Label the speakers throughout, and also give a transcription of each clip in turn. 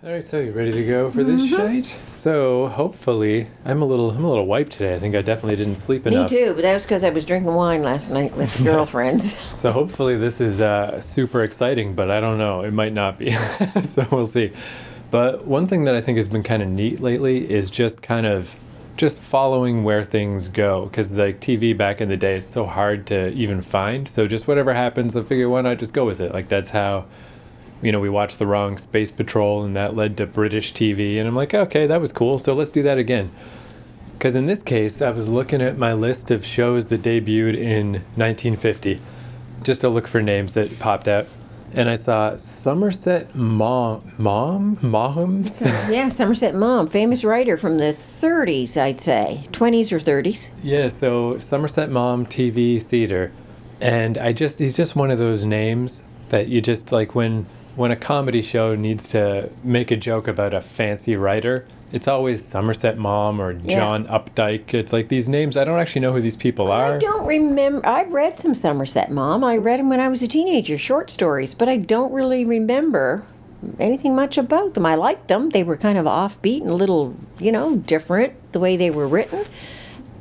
Speaker 1: All right, so you ready to go for this shite? So hopefully, I'm a little wiped today. I think I definitely didn't sleep
Speaker 2: Me
Speaker 1: enough.
Speaker 2: too, but that was because I was drinking wine last night with girlfriends.
Speaker 1: So hopefully this is super exciting, but I don't know. It might not be. So we'll see. But one thing that I think has been kind of neat lately is just following where things go. Because like TV back in the day, it's so hard to even find. So just whatever happens, I figure why not just go with it. Like that's how, we watched the wrong Space Patrol and that led to British TV. And I'm like, okay, that was cool. So let's do that again. Because in this case, I was looking at my list of shows that debuted in 1950, just to look for names that popped out. And I saw Somerset Maugham?
Speaker 2: Yeah, Somerset Maugham, famous writer from the 30s, I'd say. 20s or 30s.
Speaker 1: Yeah, so Somerset Maugham TV Theater. And he's just one of those names that you just like when a comedy show needs to make a joke about a fancy writer, it's always Somerset Maugham or John Updike. It's like these names, I don't actually know who these people are.
Speaker 2: I don't remember. I've read some Somerset Maugham. I read them when I was a teenager, short stories, but I don't really remember anything much about them. I liked them. They were kind of offbeat and a little, different the way they were written.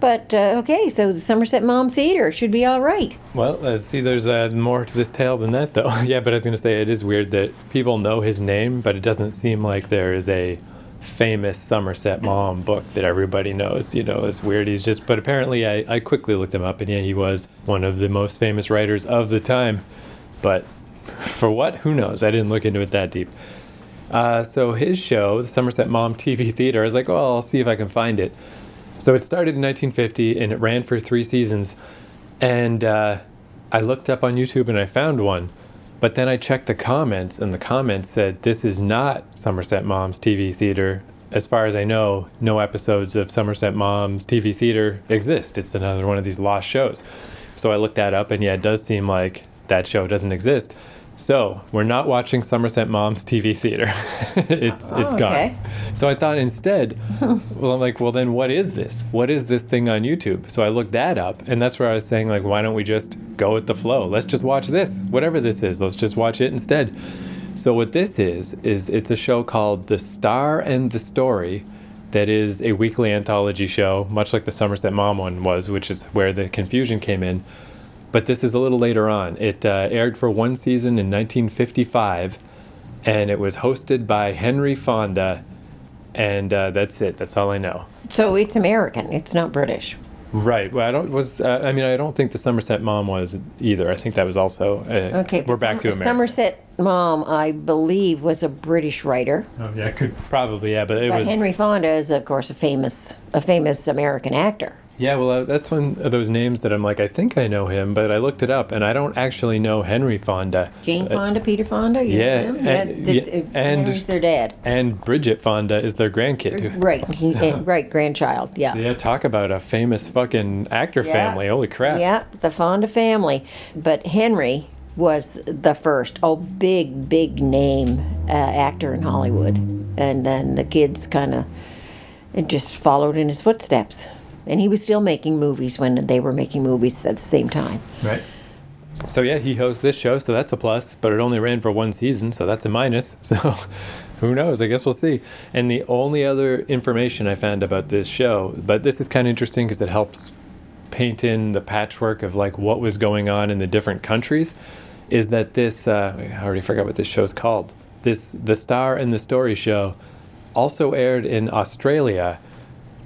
Speaker 2: But, okay, so the Somerset Maugham Theater should be all right.
Speaker 1: Well, let's see, there's more to this tale than that, though. Yeah, but I was going to say, it is weird that people know his name, but it doesn't seem like there is a famous Somerset Maugham book that everybody knows. It's weird. But apparently I quickly looked him up, and yeah, he was one of the most famous writers of the time. But for what? Who knows? I didn't look into it that deep. So his show, the Somerset Maugham TV Theater, I was like, well, I'll see if I can find it. So it started in 1950, and it ran for 3 seasons. And I looked up on YouTube, and I found one. But then I checked the comments, and the comments said, this is not Somerset Maugham's TV Theater. As far as I know, no episodes of Somerset Maugham's TV Theater exist. It's another one of these lost shows. So I looked that up, and yeah, it does seem like that show doesn't exist. So we're not watching Somerset Maugham's TV Theater. It's gone.
Speaker 2: Okay.
Speaker 1: So I thought instead, I'm like, well then what is this? What is this thing on YouTube? So I looked that up, and that's where I was saying, like, why don't we just go with the flow? Let's just watch this. Whatever this is, let's just watch it instead. So what this is it's a show called The Star and the Story that is a weekly anthology show, much like the Somerset Maugham one was, which is where the confusion came in. But this is a little later on. It aired for 1 season in 1955, and it was hosted by Henry Fonda, and that's it. That's all I know.
Speaker 2: So it's American. It's not British.
Speaker 1: Right. Well, I don't think the Somerset Maugham was either. I think that was also.
Speaker 2: Okay.
Speaker 1: We're back to America.
Speaker 2: Somerset Maugham, I believe, was a British writer.
Speaker 1: Oh yeah, could probably but it
Speaker 2: But
Speaker 1: was.
Speaker 2: Henry Fonda is, of course, a famous American actor.
Speaker 1: Yeah, well, that's one of those names that I'm like, I think I know him, but I looked it up, and I don't actually know Henry Fonda.
Speaker 2: Jane Fonda, Peter Fonda? You
Speaker 1: Yeah,
Speaker 2: know him? Henry's their dad.
Speaker 1: And Bridget Fonda is their grandkid.
Speaker 2: Right, right, grandchild, yeah.
Speaker 1: So yeah, talk about a famous fucking actor family. Holy crap.
Speaker 2: Yeah, the Fonda family. But Henry was the first, big name actor in Hollywood. And then the kids kind of just followed in his footsteps. And he was still making movies when they were making movies at the same time.
Speaker 1: Right. So yeah, he hosts this show, so that's a plus, but it only ran for 1 season, so that's a minus. So who knows? I guess we'll see. And the only other information I found about this show, but this is kind of interesting because it helps paint in the patchwork of like what was going on in the different countries, is that this, I already forgot what this show's called. The Star and the Story show also aired in Australia,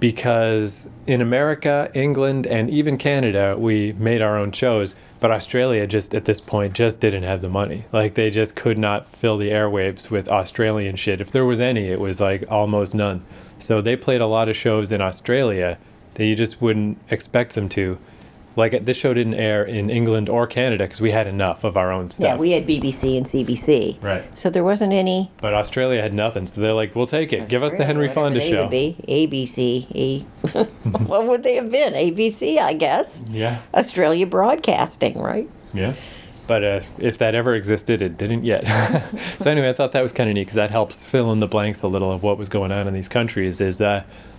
Speaker 1: because in America, England, and even Canada, we made our own shows, but Australia just, at this point, just didn't have the money. Like, they just could not fill the airwaves with Australian shit. If there was any, it was, like, almost none. So they played a lot of shows in Australia that you just wouldn't expect them to. Like, this show didn't air in England or Canada because we had enough of our own stuff.
Speaker 2: Yeah, we had BBC and CBC.
Speaker 1: Right.
Speaker 2: So there wasn't any.
Speaker 1: But Australia had nothing, so they're like, we'll take it. Give us the Henry Fonda show.
Speaker 2: Would be ABC. What would they have been? ABC, I guess.
Speaker 1: Yeah.
Speaker 2: Australia Broadcasting, right?
Speaker 1: Yeah. But if that ever existed, it didn't yet. So anyway, I thought that was kind of neat because that helps fill in the blanks a little of what was going on in these countries, is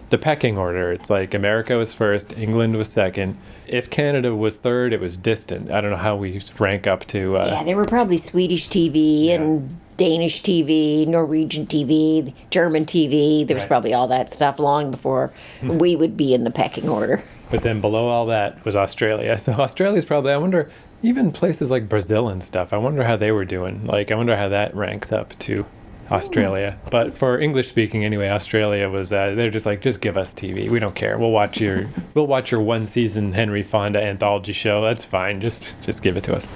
Speaker 1: the pecking order. It's like America was first, England was second. If Canada was third, it was distant. I don't know how we rank up to...
Speaker 2: yeah, there were probably Swedish TV and Danish TV, Norwegian TV, German TV. There was
Speaker 1: Right.
Speaker 2: probably all that stuff long before we would be in the pecking order.
Speaker 1: But then below all that was Australia. So Australia's probably, I wonder, even places like Brazil and stuff, I wonder how they were doing. Like, I wonder how that ranks up to Australia. But for English speaking anyway, Australia was, they're just like, just give us TV. We don't care. We'll watch your one season Henry Fonda anthology show. That's fine. Just give it to us.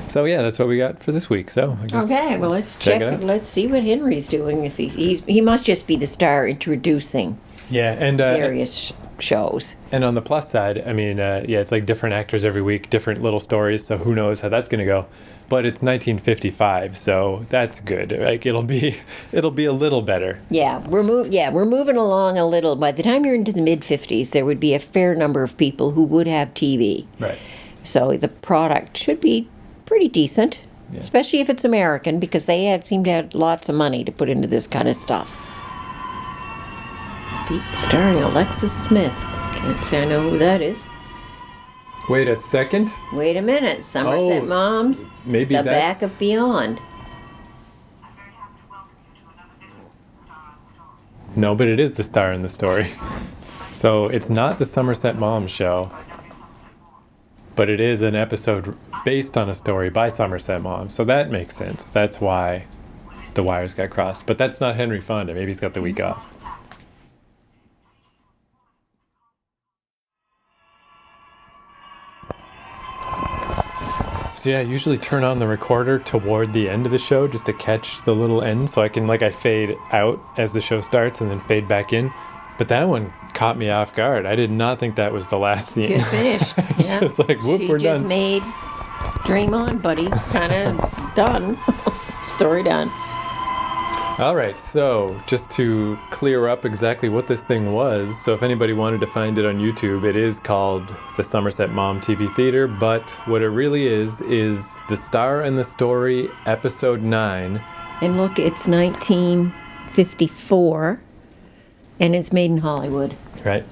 Speaker 1: So yeah, that's what we got for this week. So I guess
Speaker 2: Okay, well, let's check
Speaker 1: it
Speaker 2: it.
Speaker 1: out.
Speaker 2: Let's see what Henry's doing. If he must just be the star introducing
Speaker 1: Yeah, and
Speaker 2: various shows.
Speaker 1: and on the plus side, I mean, yeah, it's like different actors every week, different little stories. So who knows how that's gonna go? But it's 1955, so that's good. Like it'll be a little better.
Speaker 2: Yeah, we're moving along a little. By the time you're into the mid-50s, there would be a fair number of people who would have TV.
Speaker 1: Right.
Speaker 2: So the product should be pretty decent, especially if it's American, because they seem to have lots of money to put into this kind of stuff. Starring Alexis Smith. Can't say I know who that is.
Speaker 1: Wait a second.
Speaker 2: Wait a minute. Somerset
Speaker 1: Oh,
Speaker 2: Moms.
Speaker 1: maybe
Speaker 2: The
Speaker 1: that's...
Speaker 2: Back of Beyond.
Speaker 1: No, but it is the star in the story. So it's not the Somerset Maugham show, but it is an episode based on a story by Somerset Maugham. So that makes sense. That's why the wires got crossed. But that's not Henry Fonda. Maybe he's got the week off. So yeah, I usually turn on the recorder toward the end of the show just to catch the little end so I can, like, I fade out as the show starts and then fade back in. But that one caught me off guard. I did not think that was the last scene.
Speaker 2: Just finished. Yeah.
Speaker 1: It's like, whoop, we're
Speaker 2: She just
Speaker 1: done.
Speaker 2: made Dream On, buddy. Kind of done. Story done.
Speaker 1: All right, so just to clear up exactly what this thing was, so if anybody wanted to find it on YouTube, it is called the Somerset Maugham TV Theater, but what it really is The Star and the Story, Episode 9.
Speaker 2: And look, it's 1954, and it's made in Hollywood.
Speaker 1: Right.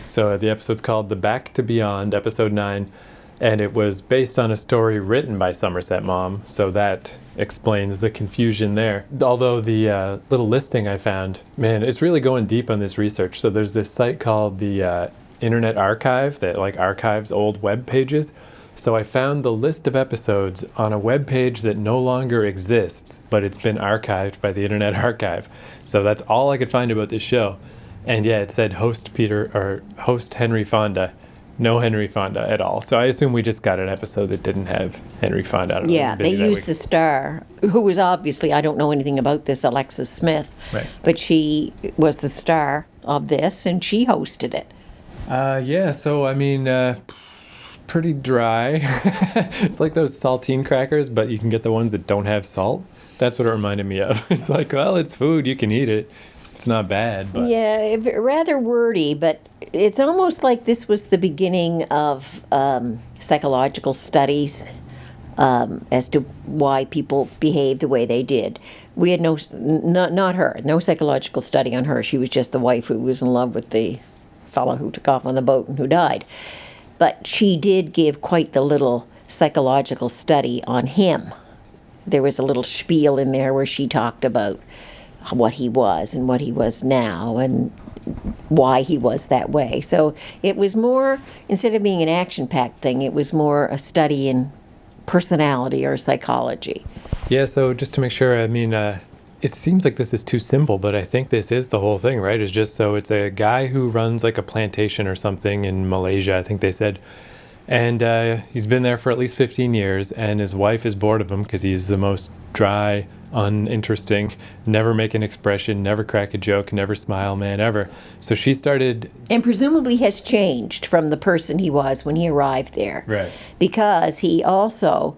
Speaker 1: So the episode's called The Back to Beyond, Episode 9, and it was based on a story written by Somerset Maugham, so that explains the confusion there. Although the little listing I found, man, it's really going deep on this research. So there's this site called the Internet Archive that like archives old web pages. So I found the list of episodes on a web page that no longer exists, but it's been archived by the Internet Archive. So that's all I could find about this show. And yeah, it said host Henry Fonda. No Henry Fonda at all. So I assume we just got an episode that didn't have Henry Fonda. I don't know,
Speaker 2: Yeah, they
Speaker 1: busy that
Speaker 2: used
Speaker 1: week.
Speaker 2: the star, who was obviously, I don't know anything about this, Alexis Smith.
Speaker 1: Right.
Speaker 2: But she was the star of this, and she hosted it.
Speaker 1: Yeah, so I mean, pretty dry. It's like those saltine crackers, but you can get the ones that don't have salt. That's what it reminded me of. It's like, well, it's food, you can eat it. It's not bad, but...
Speaker 2: Yeah, rather wordy, but it's almost like this was the beginning of psychological studies as to why people behave the way they did. We had not her, no psychological study on her. She was just the wife who was in love with the fellow who took off on the boat and who died. But she did give quite the little psychological study on him. There was a little spiel in there where she talked about what he was and what he was now and why he was that way. So it was more, instead of being an action-packed thing, it was more a study in personality or psychology.
Speaker 1: Yeah, so just to make sure, I mean, it seems like this is too simple, but I think this is the whole thing, right? It's just so it's a guy who runs like a plantation or something in Malaysia, I think they said. And he's been there for at least 15 years, and his wife is bored of him because he's the most dry, uninteresting, never make an expression, never crack a joke, never smile man ever. So she started...
Speaker 2: And presumably has changed from the person he was when he arrived there.
Speaker 1: Right.
Speaker 2: Because he also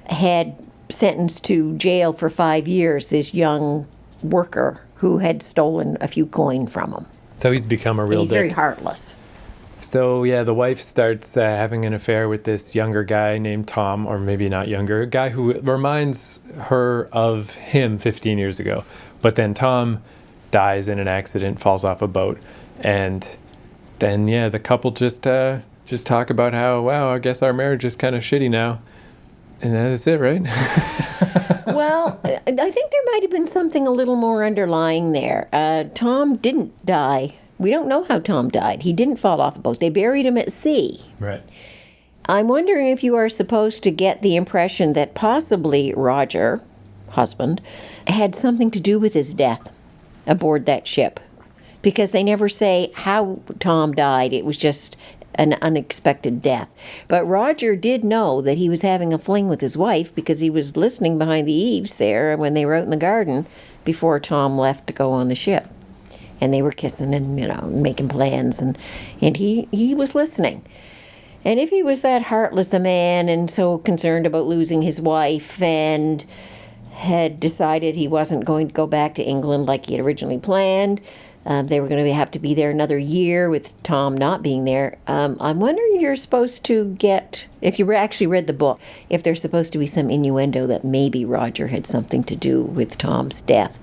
Speaker 2: had sentenced to jail for 5 years this young worker who had stolen a few coin from him.
Speaker 1: So he's become a
Speaker 2: And
Speaker 1: real
Speaker 2: he's
Speaker 1: dick.
Speaker 2: very heartless.
Speaker 1: So yeah, the wife starts having an affair with this younger guy named Tom, or maybe not younger, a guy who reminds her of him 15 years ago. But then Tom dies in an accident, falls off a boat, and then yeah, the couple just talk about how, wow, I guess our marriage is kind of shitty now. And that's it, right?
Speaker 2: Well, I think there might have been something a little more underlying there. Tom didn't die. We don't know how Tom died. He didn't fall off a boat. They buried him at sea.
Speaker 1: Right.
Speaker 2: I'm wondering if you are supposed to get the impression that possibly Roger, husband, had something to do with his death aboard that ship. Because they never say how Tom died. It was just an unexpected death. But Roger did know that he was having a fling with his wife because he was listening behind the eaves there when they were out in the garden before Tom left to go on the ship. And they were kissing and, making plans, and he was listening. And if he was that heartless a man and so concerned about losing his wife and had decided he wasn't going to go back to England like he had originally planned, they were going to have to be there another year with Tom not being there. I'm wondering you're supposed to get, if you actually read the book, if there's supposed to be some innuendo that maybe Roger had something to do with Tom's death.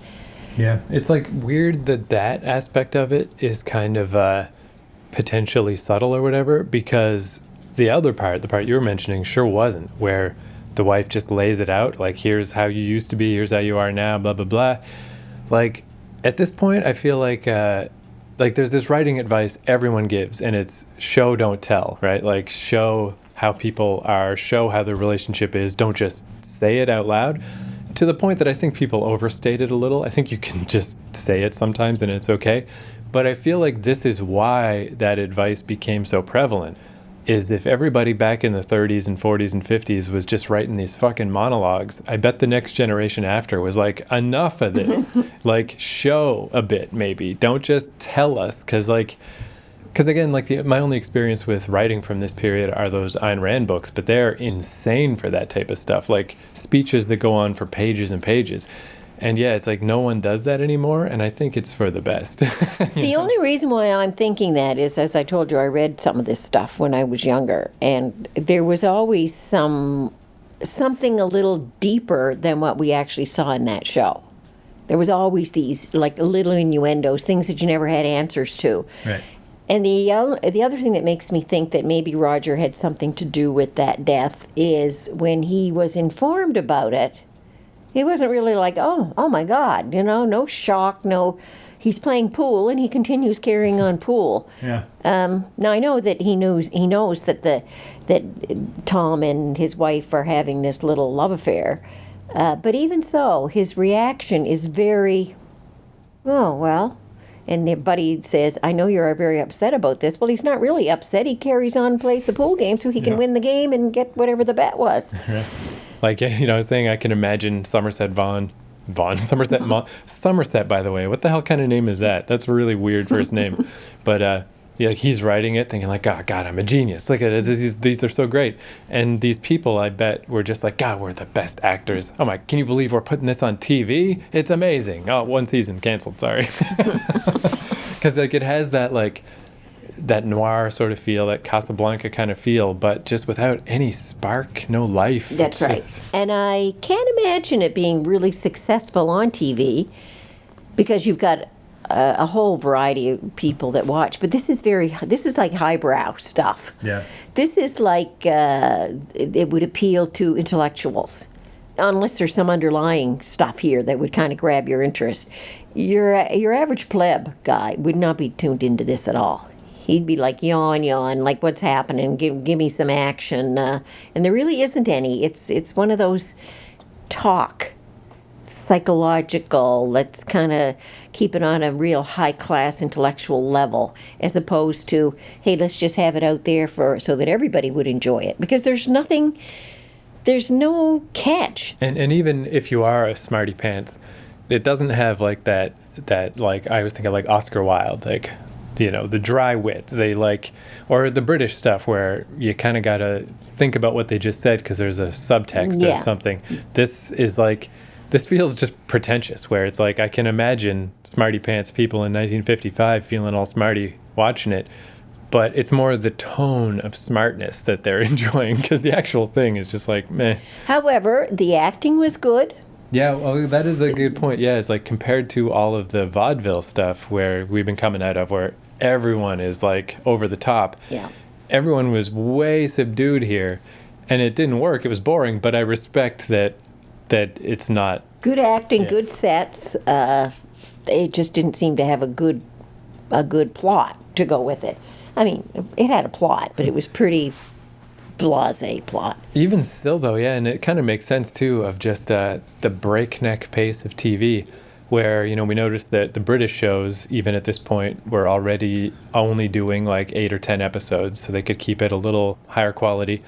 Speaker 1: Yeah, it's like weird that aspect of it is kind of potentially subtle or whatever, because the other part, the part you were mentioning, sure wasn't, where the wife just lays it out, like, here's how you used to be, here's how you are now, blah, blah, blah. Like, at this point, I feel like there's this writing advice everyone gives, and it's show, don't tell, right? Like, show how people are, show how their relationship is, don't just say it out loud. To the point that I think people overstate it a little. I think you can just say it sometimes and it's okay. But I feel like this is why that advice became so prevalent, is if everybody back in the 30s and 40s and 50s was just writing these fucking monologues, I bet the next generation after was like, enough of this. Like, show a bit, maybe. Don't just tell us, because again, my only experience with writing from this period are those Ayn Rand books, but they're insane for that type of stuff, like speeches that go on for pages and pages. And yeah, it's like no one does that anymore, and I think it's for the best.
Speaker 2: The only reason why I'm thinking that is, as I told you, I read some of this stuff when I was younger, and there was always something a little deeper than what we actually saw in that show. There was always these like little innuendos, things that you never had answers to.
Speaker 1: Right.
Speaker 2: And the other thing that makes me think that maybe Roger had something to do with that death is when he was informed about it, he wasn't really like, oh my God, no shock, no. He's playing pool and he continues carrying on pool.
Speaker 1: Yeah.
Speaker 2: Now I know that he knows that that Tom and his wife are having this little love affair, but even so, his reaction is very, oh well. And their buddy says, I know you're very upset about this. Well, he's not really upset. He carries on and plays the pool game so he can win the game and get whatever the bet was.
Speaker 1: Yeah. Like, I was saying I can imagine Somerset Somerset, by the way. What the hell kind of name is that? That's a really weird first name. But like he's writing it thinking like, oh, God, I'm a genius. Look at it. These are so great. And these people, I bet, were just like, God, we're the best actors. Oh, my, can you believe we're putting this on TV? It's amazing. Oh, one season canceled. Sorry. Because like it has that noir sort of feel, that Casablanca kind of feel, but just without any spark, no life.
Speaker 2: That's right. And I can't imagine it being really successful on TV because you've got a whole variety of people that watch. But this is like highbrow stuff.
Speaker 1: Yeah.
Speaker 2: This is like it would appeal to intellectuals, unless there's some underlying stuff here that would kind of grab your interest. Your average pleb guy would not be tuned into this at all. He'd be like, yawn, like, what's happening? Give me some action. And there really isn't any. It's one of those psychological, let's kind of keep it on a real high-class intellectual level, as opposed to, hey, let's just have it out there so that everybody would enjoy it. Because there's no catch.
Speaker 1: And even if you are a smarty pants, it doesn't have like that like, I was thinking like Oscar Wilde, like, the dry wit, or the British stuff where you kind of got to think about what they just said because there's a subtext or something. This feels just pretentious, where it's like, I can imagine smarty pants people in 1955 feeling all smarty watching it, but it's more the tone of smartness that they're enjoying, because the actual thing is just like, meh.
Speaker 2: However, the acting was good.
Speaker 1: Yeah, well, that is a good point. Yeah, it's like compared to all of the vaudeville stuff where we've been coming out of, where everyone is like over the top.
Speaker 2: Yeah.
Speaker 1: Everyone was way subdued here. and it didn't work. It was boring, but I respect that it's not.
Speaker 2: Good acting,
Speaker 1: Yeah.
Speaker 2: good sets. It just didn't seem to have a good plot to go with it. I mean, it had a plot, but it was pretty blasé plot.
Speaker 1: Even still, though, yeah, and it kind of makes sense too of just the breakneck pace of TV, where we noticed that the British shows, even at this point, were already only doing like 8 or 10 episodes, so they could keep it a little higher quality.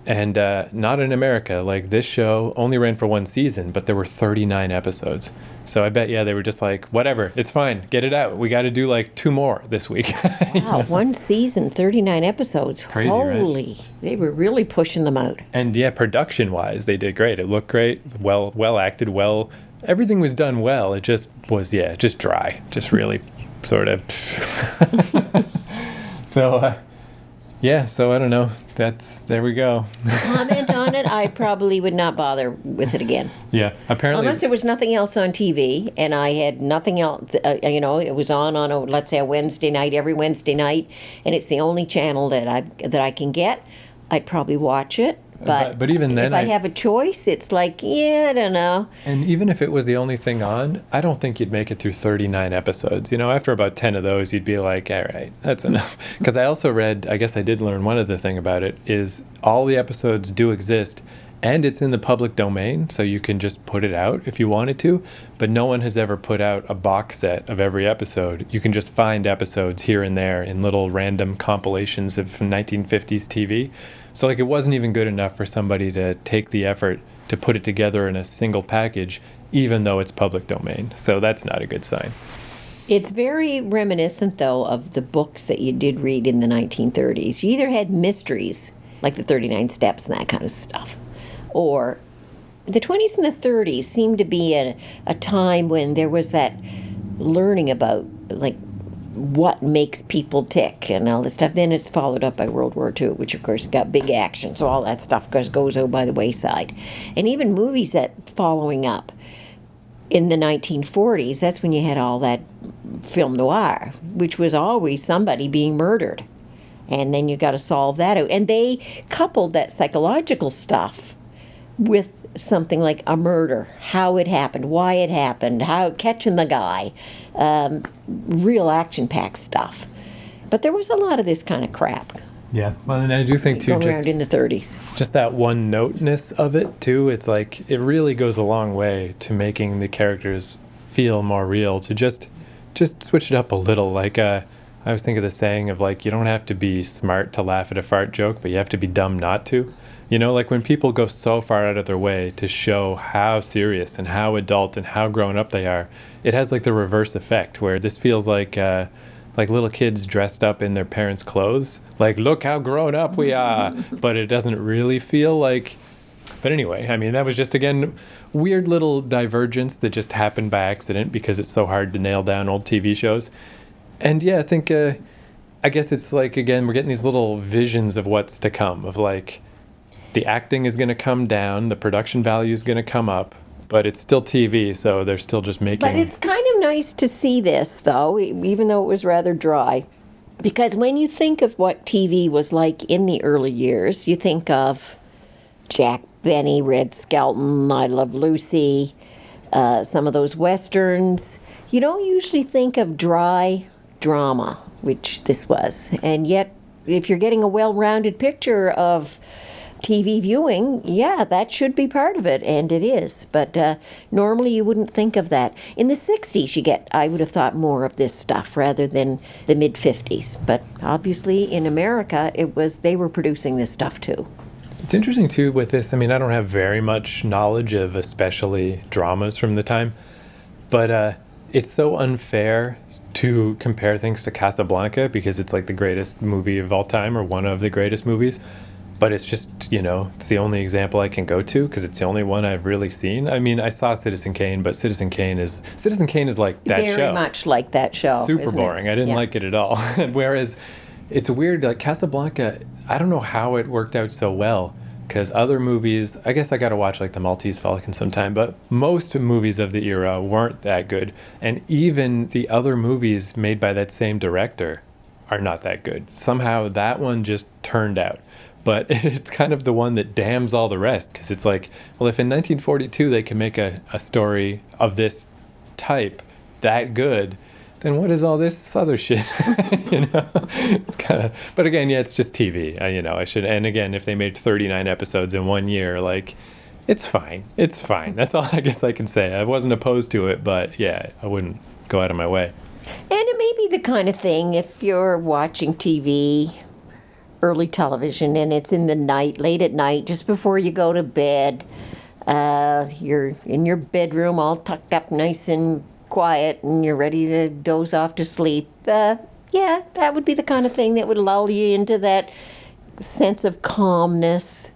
Speaker 1: And not in America. Like, this show only ran for 1 season, but there were 39 episodes. So I bet, yeah, they were just like, whatever, it's fine, get it out. We got to do like 2 more this week.
Speaker 2: Wow, 1 season, 39 episodes.
Speaker 1: Crazy, right?
Speaker 2: Holy, they were really pushing them out.
Speaker 1: And yeah, production-wise, they did great. It looked great, well acted, well. Everything was done well. It just was, just dry. Just really sort of. So, so I don't know. There we go.
Speaker 2: Comment on it, I probably would not bother with it again.
Speaker 1: Yeah, apparently.
Speaker 2: Unless there was nothing else on TV and I had nothing else, it was on let's say a Wednesday night, every Wednesday night, and it's the only channel that I can get, I'd probably watch it.
Speaker 1: But even then,
Speaker 2: if I have a choice, it's like, I don't know.
Speaker 1: And even if it was the only thing on, I don't think you'd make it through 39 episodes. After about 10 of those, you'd be like, all right, that's enough. Because I also read, I guess I did learn one other thing about it, is all the episodes do exist, and it's in the public domain, so you can just put it out if you wanted to, but no one has ever put out a box set of every episode. You can just find episodes here and there in little random compilations of 1950s TV. So it wasn't even good enough for somebody to take the effort to put it together in a single package, even though it's public domain. So that's not a good sign.
Speaker 2: It's very reminiscent, though, of the books that you did read in the 1930s. You either had mysteries, like the 39 Steps and that kind of stuff, or the 20s and the 30s seemed to be a time when there was that learning about, like, what makes people tick and all this stuff. Then it's followed up by World War II, which of course got big action, so all that stuff goes out by the wayside. And even movies that following up in the 1940s, that's when you had all that film noir, which was always somebody being murdered, and then you got to solve that out. And they coupled that psychological stuff with something like a murder, how it happened, why it happened, how catching the guy, real action-packed stuff. But there was a lot of this kind of crap
Speaker 1: Yeah, well, and I do think too,
Speaker 2: going around in the 30s.
Speaker 1: just that one noteness of it too. It's like it really goes a long way to making the characters feel more real. To just switch it up a little. Like I was thinking the saying of like, you don't have to be smart to laugh at a fart joke, but you have to be dumb not to. Like when people go so far out of their way to show how serious and how adult and how grown up they are, it has like the reverse effect where this feels like little kids dressed up in their parents' clothes. Like, look how grown up we are. But it doesn't really feel like. But anyway, I mean, that was just, again, weird little divergence that just happened by accident because it's so hard to nail down old TV shows. And yeah, I think, I guess it's like, again, we're getting these little visions of what's to come, of like, the acting is going to come down, the production value is going to come up, but it's still TV, so they're still just making.
Speaker 2: But it's kind of nice to see this, though, even though it was rather dry. Because when you think of what TV was like in the early years, you think of Jack Benny, Red Skelton, I Love Lucy, some of those westerns. You don't usually think of dry drama, which this was. And yet, if you're getting a well-rounded picture of TV viewing, yeah, that should be part of it, and it is. But normally you wouldn't think of that. In the 60s, I would have thought more of this stuff rather than the mid-50s. But obviously in America, they were producing this stuff too.
Speaker 1: It's interesting, too, with this. I mean, I don't have very much knowledge of especially dramas from the time, but it's so unfair to compare things to Casablanca because it's like the greatest movie of all time or one of the greatest movies. But it's just, it's the only example I can go to because it's the only one I've really seen. I mean, I saw Citizen Kane, but Citizen Kane is like that show.
Speaker 2: Very much like that show.
Speaker 1: Super boring. I didn't like it at all. Whereas it's weird, like Casablanca, I don't know how it worked out so well because other movies, I guess I got to watch like The Maltese Falcon sometime, but most movies of the era weren't that good. And even the other movies made by that same director are not that good. Somehow that one just turned out. but it's kind of the one that damns all the rest, because it's like, well, if in 1942 they can make a story of this type that good, then what is all this other shit? It's kind of, but again, yeah, it's just TV. I should, and again, if they made 39 episodes in 1 year, like, it's fine. It's fine. That's all I guess I can say. I wasn't opposed to it, but yeah, I wouldn't go out of my way.
Speaker 2: And it may be the kind of thing, if you're watching TV, early television, and it's in the night, late at night, just before you go to bed, you're in your bedroom all tucked up nice and quiet, and you're ready to doze off to sleep. Yeah, that would be the kind of thing that would lull you into that sense of calmness.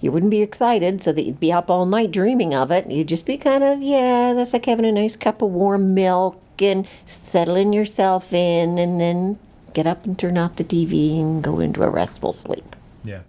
Speaker 2: You wouldn't be excited so that you'd be up all night dreaming of it. You'd just be kind of, yeah, that's like having a nice cup of warm milk and settling yourself in, and then get up and turn off the TV and go into a restful sleep.
Speaker 1: Yeah.